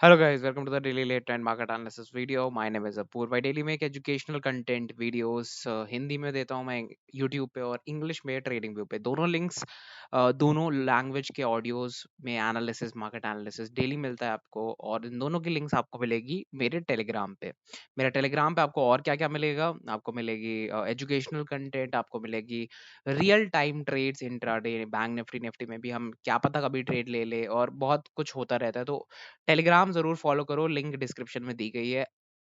Hello guys, welcome to the Daily Late Trend Market Analysis video. My name is Apoor. भाई daily में एक educational content videos Hindi में देता हूँ मैं यूट्यूब पे और इंग्लिश में ट्रेडिंग व्यू पे दोनों लिंक्स दोनों लैंग्वेज के ऑडियोज में एनालिसिस मार्केट एनालिसिस डेली मिलता है आपको और इन दोनों की लिंक्स आपको मिलेगी मेरे टेलीग्राम पे। मेरा टेलीग्राम पे आपको और क्या क्या मिलेगा, आपको मिलेगी एजुकेशनल कंटेंट, आपको मिलेगी real time trades intraday, bank Nifty Nifty में भी हम क्या पता कभी ट्रेड ले ले और बहुत कुछ होता रहता है। तो टेलीग्राम ज़रूर फ़ॉलो करो, लिंक डिस्क्रिप्शन में दी गई है।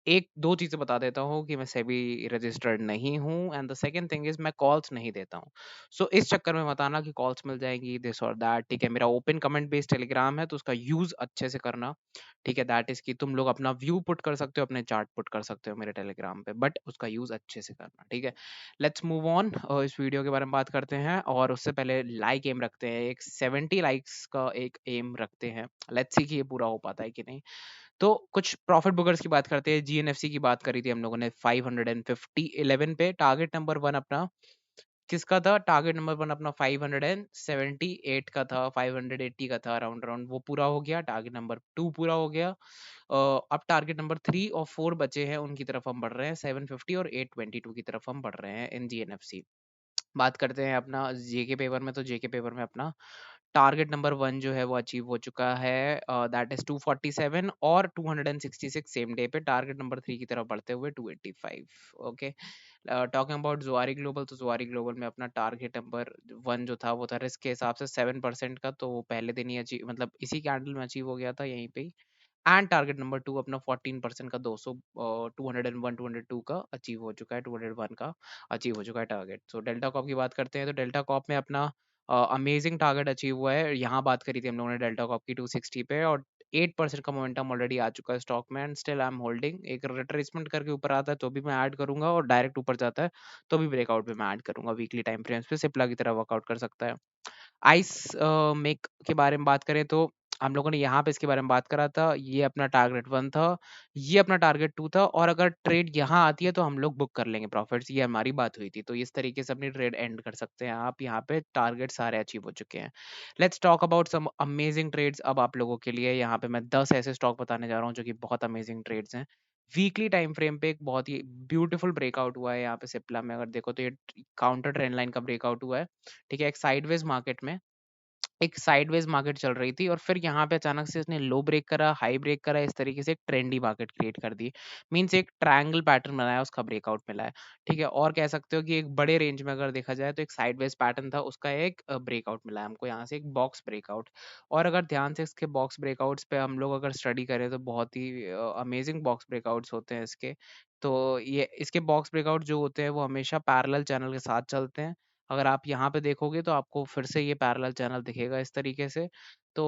1-2 चीज़ें बता देता हूँ कि मैं सेबी रजिस्टर्ड नहीं हूँ and the second thing is मैं कॉल्स नहीं देता हूँ। सो इस चक्कर में मत आना कि कॉल्स मिल जाएँगी दिस और दैट, ठीक है? मेरा ओपन कमेंट बेस्ड टेलीग्राम है तो उसका यूज़ अच्छे से करना, ठीक है? दैट इज़ कि तुम लोग अपना व्यू पुट कर सकते हो, अपने चार्ट पुट कर सकते हो मेरे टेलीग्राम पे, बट उसका यूज़ अच्छे से करना, ठीक है? लेट्स मूव ऑन इस वीडियो के बारे में बात करते हैं और उससे पहले लाइक एम रखते हैं, एक 70 लाइक्स का एक एम रखते हैं। लेट्स सी कि ये पूरा हो पाता है कि नहीं। तो कुछ प्रॉफिट बुकर्स की बात करते हैं। जीएनएफसी की बात करी थी हम लोगों ने 550 11 पे। टारगेट नंबर 1 अपना किसका था? टारगेट नंबर 1 अपना 578 का था, 580 का था अराउंड अराउंड, वो पूरा हो गया। टारगेट नंबर 2 पूरा हो गया। अब टारगेट नंबर 3 और 4 बचे हैं, उनकी तरफ हम बढ़ रहे हैं। 750 और 822 की तरफ हम बढ़ रहे हैं इन जीएनएफसी। बात करते हैं अपना जेके पेपर में, तो जेके पेपर में अपना टारगेट नंबर 1 जो है वो अचीव हो चुका है, दैट इज़ 247 और 266 सेम डे पे। टारगेट नंबर 3 की तरफ बढ़ते हुए 285। Okay. Talking about Zuari global, तो ज़ुआरी ग्लोबल में अपना टारगेट नंबर 1 जो था वो था रिस्क के हिसाब से 7% का, तो वो पहले दिन ही अचीव, मतलब इसी कैंडल में अचीव हो गया था यहीं पे ही। एंड टारगेट नंबर 2 अपना 14% का 200 201 202 का अचीव हो चुका है, 201 का अचीव हो चुका है टारगेट। सो डेल्टा कॉप की बात करते हैं तो डेल्टा कॉप में अपना अमेजिंग टारगेट अचीव हुआ है। यहाँ बात करी थी हम लोगों ने डेल्टा कॉप की 260 पे और 8% का मोमेंटम ऑलरेडी आ चुका है स्टॉक में and still I am holding. एक रिट्रेसमेंट करके ऊपर आता है तो भी मैं ऐड करूंगा और डायरेक्ट ऊपर जाता है तो भी ब्रेकआउट पे मैं ऐड करूंगा। वीकली टाइम फ्रेम्स पे सिप्ला की तरह वर्कआउट कर सकता है। आइस मेक के बारे में बात करें तो हम लोगों ने यहाँ पे इसके बारे में बात करा था। ये अपना टारगेट 1 था, ये अपना टारगेट 2 था और अगर ट्रेड यहाँ आती है तो हम लोग बुक कर लेंगे प्रॉफिट्स, ये हमारी बात हुई थी। तो इस तरीके से अपनी ट्रेड एंड कर सकते हैं आप। यहाँ पे टारगेट सारे अचीव हो चुके हैं। Let's talk about some amazing trades अब आप लोगों के लिए। यहाँ पे मैं 10 ऐसे स्टॉक बताने जा रहा हूँ जो कि बहुत अमेजिंग ट्रेड्स हैं। वीकली टाइम फ्रेम पे एक बहुत ही ब्यूटीफुल ब्रेकआउट हुआ है यहाँ पे सिप्ला में। अगर देखो तो ये काउंटर ट्रेंड लाइन का ब्रेकआउट हुआ है, ठीक है? एक साइडवेज मार्केट में एक साइडवेज मार्केट चल रही थी और फिर यहाँ पे अचानक से इसने लो ब्रेक करा, हाई ब्रेक करा, इस तरीके से एक ट्रेंडी मार्केट क्रिएट कर दी। मीन्स एक ट्रायंगल पैटर्न बनाया, उसका ब्रेकआउट मिला है, ठीक है? और कह सकते हो कि एक बड़े रेंज में अगर देखा जाए तो एक साइडवेज पैटर्न था, उसका एक ब्रेकआउट मिला है हमको यहाँ से, एक बॉक्स ब्रेकआउट। और अगर ध्यान से इसके बॉक्स ब्रेकआउट्स पे हम लोग अगर स्टडी करें तो बहुत ही अमेजिंग बॉक्स ब्रेकआउट्स होते हैं इसके। तो ये इसके बॉक्स ब्रेकआउट जो होते हैं वो हमेशा पैरेलल चैनल के साथ चलते हैं। अगर आप यहाँ पे देखोगे तो आपको फिर से ये पैरेलल चैनल दिखेगा इस तरीके से। तो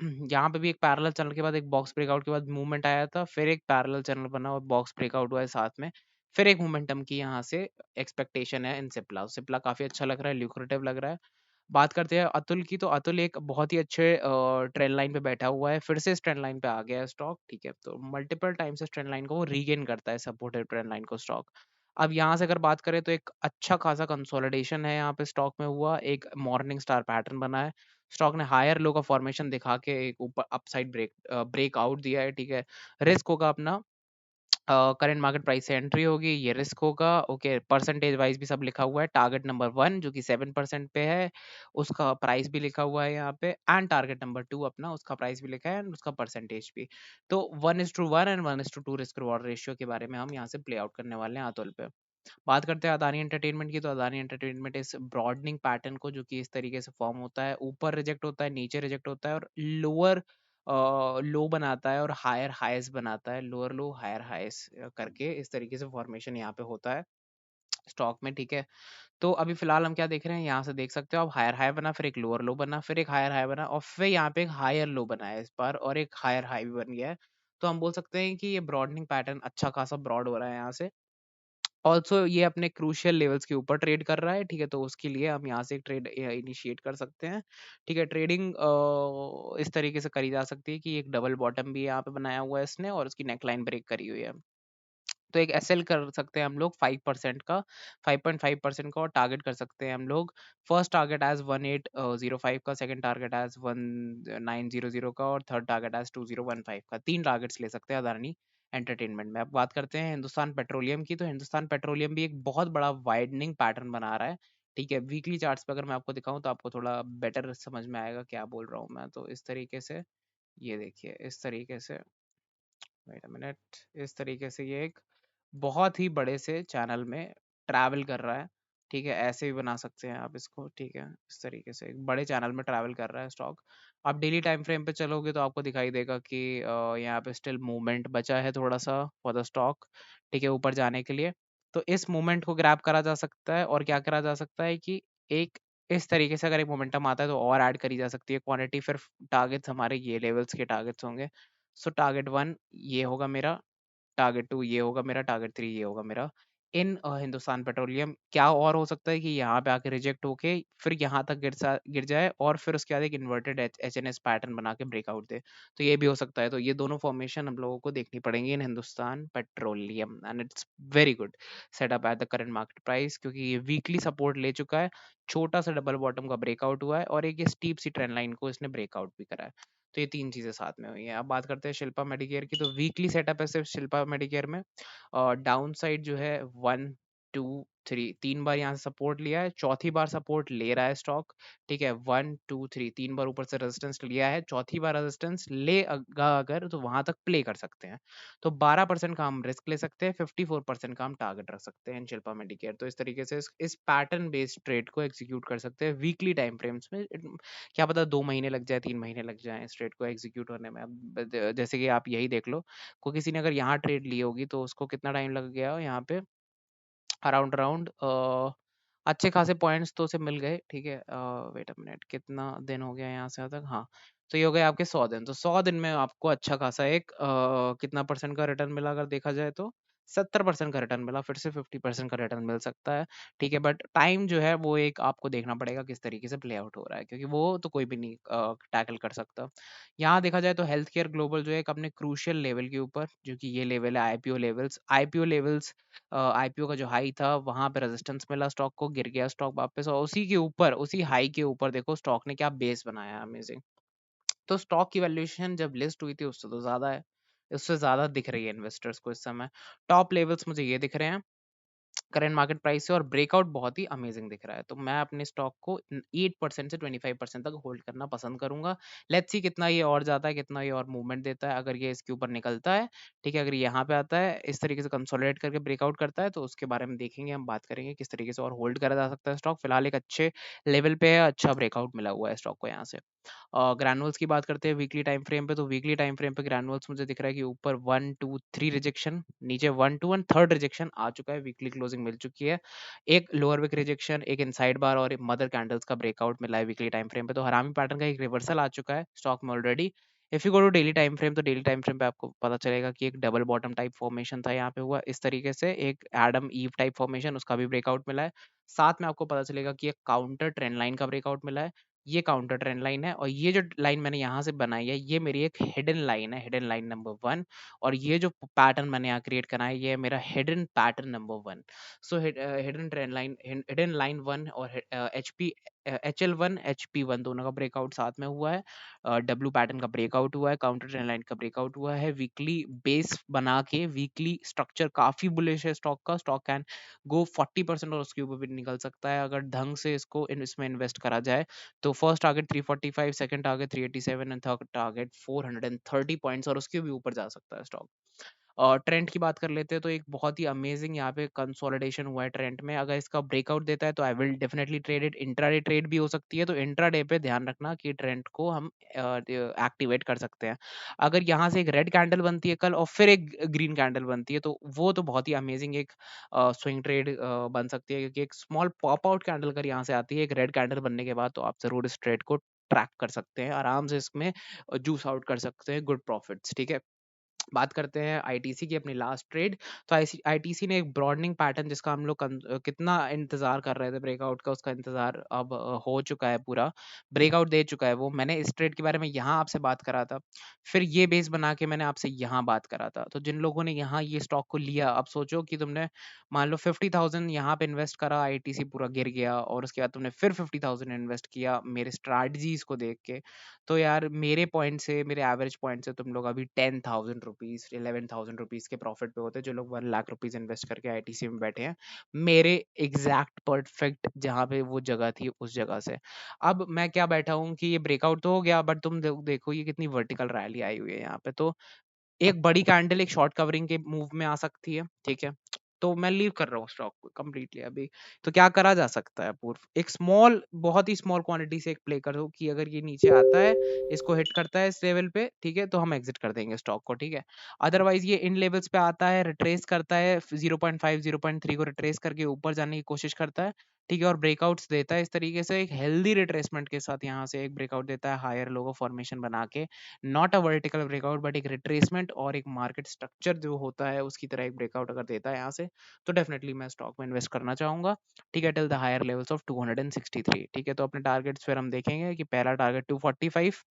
यहाँ पे भी एक पैरेलल चैनल के बाद एक बॉक्स ब्रेकआउट के बाद मूवमेंट आया था, फिर एक पैरेलल चैनल बना और बॉक्स ब्रेकआउट हुआ है साथ में। फिर एक मोमेंटम की यहाँ से एक्सपेक्टेशन है इन सिप्ला। सिप्ला काफ़ी अच्छा लग रहा है, ल्यूक्रेटिव लग रहा है। बात करते हैं अतुल की, तो अतुल एक बहुत ही अच्छे ट्रेंड लाइन पे बैठा हुआ है, फिर से इस ट्रेंड लाइन पे आ गया है स्टॉक, ठीक है? तो मल्टीपल टाइम्स इस ट्रेंड लाइन को वो रीगेन करता है, सपोर्टेड ट्रेंड लाइन को स्टॉक। अब यहाँ से अगर बात करें तो एक अच्छा खासा कंसोलिडेशन है यहाँ पे स्टॉक में हुआ, एक मॉर्निंग स्टार पैटर्न बना है। स्टॉक ने हायर लो का फॉर्मेशन दिखा के एक ऊपर अपसाइड ब्रेकआउट दिया है, ठीक है? रिस्क होगा अपना करंट मार्केट प्राइस से एंट्री होगी, ये रिस्क होगा। ओके, परसेंटेज वाइज भी सब लिखा हुआ है। टारगेट नंबर 1 जो कि 7% पे है, उसका प्राइस भी लिखा हुआ है यहाँ पे एंड टारगेट नंबर 2 अपना, उसका प्राइस भी लिखा है एंड उसका परसेंटेज भी। तो 1:1 एंड 1:2 रिस्क रिवॉर्ड रेशियो के बारे में हम यहाँ से प्ले आउट करने वाले हैं अतुल पे। बात करते हैं अदानी एंटरटेनमेंट की, तो अदानी एंटरटेनमेंट इस ब्रॉडनिंग पैटर्न को जो कि इस तरीके से फॉर्म होता है, ऊपर रिजेक्ट होता है, नीचे रिजेक्ट होता है और लोअर लो बनाता है और हायर हाईस बनाता है, लोअर लो हायर हाईस करके इस तरीके से फॉर्मेशन यहाँ पे होता है स्टॉक में, ठीक है? तो अभी फिलहाल हम क्या देख रहे हैं, यहाँ से देख सकते हो आप, हायर हाई बना, फिर एक लोअर लो बना, फिर एक हायर हाई बना और फिर यहाँ पे एक हायर लो बना है इस बार और एक हायर हाई भी बन गया है। तो हम बोल सकते हैं कि ये ब्रॉडनिंग पैटर्न अच्छा खासा ब्रॉड हो रहा है यहाँ से। ऑल्सो ये अपने क्रूशियल लेवल्स के ऊपर ट्रेड कर रहा है, ठीक है? तो उसके लिए हम यहाँ से एक ट्रेड इनिशिएट कर सकते हैं, ठीक है? ट्रेडिंग इस तरीके से करी जा सकती है कि एक डबल बॉटम भी यहाँ पे बनाया हुआ है इसने और उसकी नेकलाइन ब्रेक करी हुई है। तो एक एसएल कर सकते हैं हम लोग 5% का, 5.5% का, और टारगेट कर सकते हैं हम लोग फर्स्ट टारगेट एज 1805 का, सेकंड टारगेट एज 1900 का, और थर्ड टारगेट एज 2015 का। 3 टारगेट्स ले सकते हैं अदानी एंटरटेनमेंट में। अब बात करते हैं हिंदुस्तान पेट्रोलियम की, तो हिंदुस्तान पेट्रोलियम भी एक बहुत बड़ा वाइडनिंग पैटर्न बना रहा है। ठीक है, वीकली चार्ट्स पे अगर मैं आपको दिखाऊं तो आपको थोड़ा बेटर समझ में आएगा क्या बोल रहा हूँ मैं। तो इस तरीके से ये देखिए, इस तरीके से, वेट अ मिनट, इस तरीके से ये एक बहुत ही बड़े से चैनल में ट्रैवल कर रहा है। ठीक है, ऐसे भी बना सकते हैं आप इसको। ठीक है, इस तरीके से एक बड़े चैनल में ट्रैवल कर रहा है स्टॉक। आप डेली टाइम फ्रेम पे चलोगे तो आपको दिखाई देगा कि यहाँ पे स्टिल मूवमेंट बचा है थोड़ा सा फॉर द स्टॉक। ठीक है, ऊपर जाने के लिए। तो इस मूवमेंट को ग्रैब करा जा सकता है, और क्या करा जा सकता है कि एक इस तरीके से अगर एक मोमेंटम आता है तो और ऐड करी जा सकती है क्वांटिटी। फिर टारगेट्स हमारे ये लेवल्स के टारगेट्स होंगे। सो टारगेट 1 ये होगा मेरा, टारगेट 2 ये होगा मेरा, टारगेट 3 ये होगा मेरा। इन हिंदुस्तान पेट्रोलियम क्या और हो सकता है कि यहाँ पे आके रिजेक्ट होके फिर यहाँ तक गिर जाए, और फिर उसके बाद एक इन्वर्टेड एचएनएस पैटर्न बना के ब्रेकआउट दे। तो ये भी हो सकता है। तो ये दोनों फॉर्मेशन हम लोगों को देखनी पड़ेंगी in Hindustan petroleum, and it's very good setup at the current market price, क्योंकि ये वीकली सपोर्ट ले चुका है, छोटा सा डबल बॉटम का ब्रेकआउट हुआ है, और एक ये स्टीप सी ट्रेंड लाइन को इसने ब्रेकआउट भी करा है। तो ये 3 चीज़ें साथ में हुई हैं। अब बात करते हैं शिल्पा मेडिकेयर की, तो वीकली सेटअप है सिर्फ शिल्पा मेडिकेयर में। डाउन साइड जो है 1 2 3, 3 बार यहाँ से सपोर्ट लिया है, चौथी बार सपोर्ट ले रहा है स्टॉक। ठीक है, 1 2 3, 3 बार ऊपर से रेजिस्टेंस लिया है, चौथी बार रेजिस्टेंस लेगा अगर तो वहां तक प्ले कर सकते हैं। तो 12% का हम रिस्क ले सकते हैं, 54% का हम टारगेट रख सकते हैं चिल्पा मेडिकेयर। तो इस तरीके से इस पैटर्न बेस्ड ट्रेड को एग्जीक्यूट कर सकते हैं वीकली टाइम फ्रेम्स में। क्या पता 2 महीने लग जाए, 3 महीने लग जाए इस ट्रेड को एग्जीक्यूट होने में। अब जैसे कि आप यही देख लो, को किसी ने अगर यहाँ ट्रेड ली होगी तो उसको कितना टाइम लग गया यहाँ पे, अराउंड अराउंड अच्छे खासे पॉइंट्स तो उसे मिल गए। ठीक है, वेट अ मिनट, कितना दिन हो गया यहाँ से यहाँ तक, हाँ। तो ये हो गए आपके 100 दिन। तो 100 दिन में आपको अच्छा खासा एक कितना परसेंट का रिटर्न मिला अगर देखा जाए तो 70% का रिटर्न मिला, फिर से 50% का रिटर्न मिल सकता है। ठीक है, बट टाइम जो है वो एक आपको देखना पड़ेगा किस तरीके से प्ले आउट हो रहा है, क्योंकि वो तो कोई भी नहीं टैकल कर सकता। यहाँ देखा जाए तो हेल्थ केयर ग्लोबल जो है एक अपने क्रूशियल लेवल के ऊपर, जो कि ये लेवल है आईपीओ लेवल्स, आईपीओ का जो हाई था वहां पे रेजिस्टेंस मिला स्टॉक को, गिर गया स्टॉक वापस, और उसी के ऊपर, उसी हाई के ऊपर देखो स्टॉक ने क्या बेस बनाया, अमेजिंग। तो स्टॉक की वैल्यूएशन जब लिस्ट हुई थी उससे तो ज्यादा है, उससे ज्यादा दिख रही है इन्वेस्टर्स को इस समय। टॉप लेवल्स मुझे ये दिख रहे हैं करंट मार्केट प्राइस से, और ब्रेकआउट बहुत ही अमेजिंग दिख रहा है। तो मैं अपने स्टॉक को 8% से 25% तक होल्ड करना पसंद करूंगा। लेट्स सी कितना ये और जाता है, कितना ये और मूवमेंट देता है। अगर ये इसके ऊपर निकलता है, ठीक है, अगर यहाँ पे आता है इस तरीके से कंसोलिडेट करके ब्रेकआउट करता है, तो उसके बारे में देखेंगे, हम बात करेंगे किस तरीके से और होल्ड करा जा सकता है स्टॉक। फिलहाल एक अच्छे लेवल पे है, अच्छा ब्रेकआउट मिला हुआ है स्टॉक को यहाँ से। ग्रैनुअल्स की बात करते हैं वीकली टाइम फ्रेम पे, तो वीकली टाइम फ्रेम पे ग्रैनुअल्स मुझे दिख रहा है कि ऊपर 1 2 3 रिजेक्शन, नीचे 1 2 1 थर्ड रिजेक्शन आ चुका है, वीकली क्लोजिंग मिल चुकी है। एक लोअर विक रिजेक्शन, एक इनसाइड बार, और एक मदर कैंडल्स का ब्रेकआउट मिला है वीकली टाइम फ्रेम पे। तो हरामी पैटर्न का एक रिवर्सल आ चुका है स्टॉक में already. If you go to daily time frame, तो डेली टाइम फ्रेम पे आपको पता चलेगा कि एक डबल बॉटम टाइप फॉर्मेशन था यहाँ पे हुआ इस तरीके से, एक एडम ईव टाइप फॉर्मेशन, उसका भी ब्रेकआउट मिला है। साथ में आपको पता चलेगा कि एक काउंटर ट्रेंड लाइन का ब्रेकआउट मिला है, ये काउंटर ट्रेंड लाइन है, और ये जो लाइन मैंने यहाँ से बनाई है ये मेरी एक हिडन लाइन है, हिडन लाइन नंबर 1। और ये जो पैटर्न मैंने यहाँ क्रिएट करा है ये मेरा hidden pattern number 1। So hidden trend line, hidden line 1 और HL1 HP1 दोनों का ब्रेकआउट साथ में हुआ है। डब्ल्यू पैटर्न का ब्रेकआउट हुआ है, काउंटर ट्रेंड लाइन का ब्रेकआउट हुआ है, वीकली बेस बना के। वीकली स्ट्रक्चर काफी बुलिश है स्टॉक का, स्टॉक कैन गो 40% और उसके ऊपर भी निकल सकता है अगर ढंग से इसमें इन्वेस्ट करा जाए। तो first target 345, second target 387, and third target 430 points, और उसके भी ऊपर जा सकता है स्टॉक। ट्रेंड की बात कर लेते हैं तो एक बहुत ही अमेजिंग यहाँ पे कंसोलिडेशन हुआ है ट्रेंड में। अगर इसका ब्रेकआउट देता है तो I will definitely trade it. Intraday trade भी हो सकती है, तो इंट्राडे पे ध्यान रखना कि ट्रेंड को हम एक्टिवेट कर सकते हैं। अगर यहाँ से एक रेड कैंडल बनती है कल और फिर एक ग्रीन कैंडल बनती है, तो वो तो बहुत ही अमेजिंग एक स्विंग ट्रेड बन सकती है, क्योंकि एक स्मॉल पॉप आउट कैंडल अगर यहाँ से आती है एक रेड कैंडल बनने के बाद, तो आप जरूर इस ट्रेड को ट्रैक कर सकते हैं, आराम से इसमें जूस आउट कर सकते हैं गुड प्रॉफिट्स। ठीक है, बात करते हैं आईटीसी की अपनी लास्ट ट्रेड। तो आईटीसी ने एक ब्रॉडनिंग पैटर्न जिसका हम लोग कितना इंतजार कर रहे थे ब्रेकआउट का, उसका इंतजार अब हो चुका है, पूरा ब्रेकआउट दे चुका है वो। मैंने इस ट्रेड के बारे में यहाँ आपसे बात करा था, फिर ये बेस बना के मैंने आपसे यहाँ बात करा था। तो जिन लोगों ने यहाँ ये स्टॉक को लिया, अब सोचो कि तुमने मान लो 50,000 यहाँ पे इन्वेस्ट करा, आईटीसी पूरा गिर गया, और उसके बाद तुमने फिर 50,000 इन्वेस्ट किया मेरे स्ट्रैटेजीज को देख के। तो यार मेरे पॉइंट से, मेरे एवरेज पॉइंट से तुम लोग अभी 10,000 रुपीज 11,000 रुपीज के प्रॉफिट पे होते, जो लोग 1 लाख रुपीज इन्वेस्ट करके आईटीसी में बैठे हैं, मेरे एग्जैक्ट परफेक्ट जहाँ पे वो जगह थी उस जगह से। अब मैं क्या बैठा हूँ कि ये ब्रेकआउट तो हो गया, बट तुम देखो ये कितनी वर्टिकल रैली आई हुई है यहाँ पे। तो एक बड़ी कैंडल एक शॉर्ट कवरिंग के मूव में आ सकती है, ठीक है। तो मैं लीव कर रहा हूँ स्टॉक को कंप्लीटली अभी। तो क्या करा जा सकता है पूर्व, एक स्मॉल, बहुत ही स्मॉल क्वांटिटी से एक प्ले करो कि अगर ये नीचे आता है, इसको हिट करता है इस लेवल पे, ठीक है, तो हम एग्जिट कर देंगे स्टॉक को, ठीक है। अदरवाइज ये इन लेवल्स पे आता है, रिट्रेस करता है 0.5 0.3 को रिट्रेस करके ऊपर जाने की कोशिश करता है, ठीक है, और ब्रेकआउट्स देता है इस तरीके से, एक हेल्दी रिट्रेसमेंट के साथ यहाँ से एक ब्रेकआउट देता है हायर लोगो फॉर्मेशन बना के, not a vertical breakout but एक रिट्रेसमेंट और एक मार्केट स्ट्रक्चर जो होता है उसकी तरह एक ब्रेकआउट अगर देता है यहाँ से, तो डेफिनेटली मैं स्टॉक में इन्वेस्ट करना चाहूंगा, ठीक है, till the higher levels of 263, ठीक है। तो अपने टारगेट्स फिर हम देखेंगे कि पहला target 245,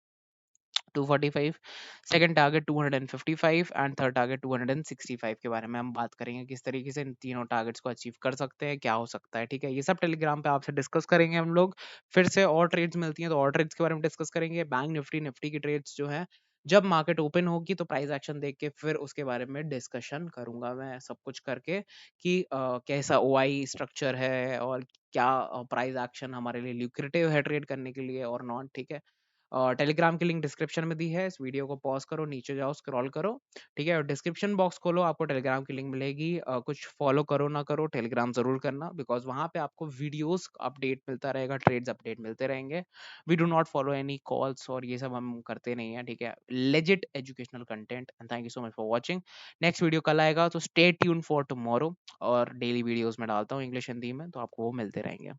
second target 255 and third target 265 के बारे में हम बात करेंगे, किस तरीके से इन तीनों टारगेट्स को अचीव कर सकते हैं, क्या हो सकता है, ठीक है। ये सब टेलीग्राम पे आपसे डिस्कस करेंगे हम लोग। फिर से और ट्रेड्स मिलती हैं तो और ट्रेड्स के बारे में डिस्कस करेंगे। बैंक निफ्टी निफ्टी की ट्रेड्स जो है, जब मार्केट ओपन होगी तो प्राइस एक्शन देख के फिर उसके बारे में डिस्कशन करूंगा मैं, सब कुछ करके कि कैसा ओआई स्ट्रक्चर है और क्या प्राइस एक्शन हमारे लिए ल्यूक्रेटिव है ट्रेड करने के लिए और नॉट, ठीक है। टेलीग्राम की लिंक डिस्क्रिप्शन में दी है, इस वीडियो को पॉज करो, नीचे जाओ, स्क्रॉल करो, ठीक है, और डिस्क्रिप्शन बॉक्स खोलो, आपको टेलीग्राम की लिंक मिलेगी। कुछ फॉलो करो ना करो, टेलीग्राम जरूर करना, बिकॉज वहां पे आपको वीडियोस अपडेट मिलता रहेगा, ट्रेड्स अपडेट मिलते रहेंगे। We do not follow any calls और ये सब हम करते नहीं है, ठीक है। Legit educational content, and thank you so much for watching. Next video कल आएगा, तो स्टे ट्यून फॉर टुमारो, और डेली वीडियोस में डालता हूँ इंग्लिश हिंदी में, तो आपको वो मिलते रहेंगे।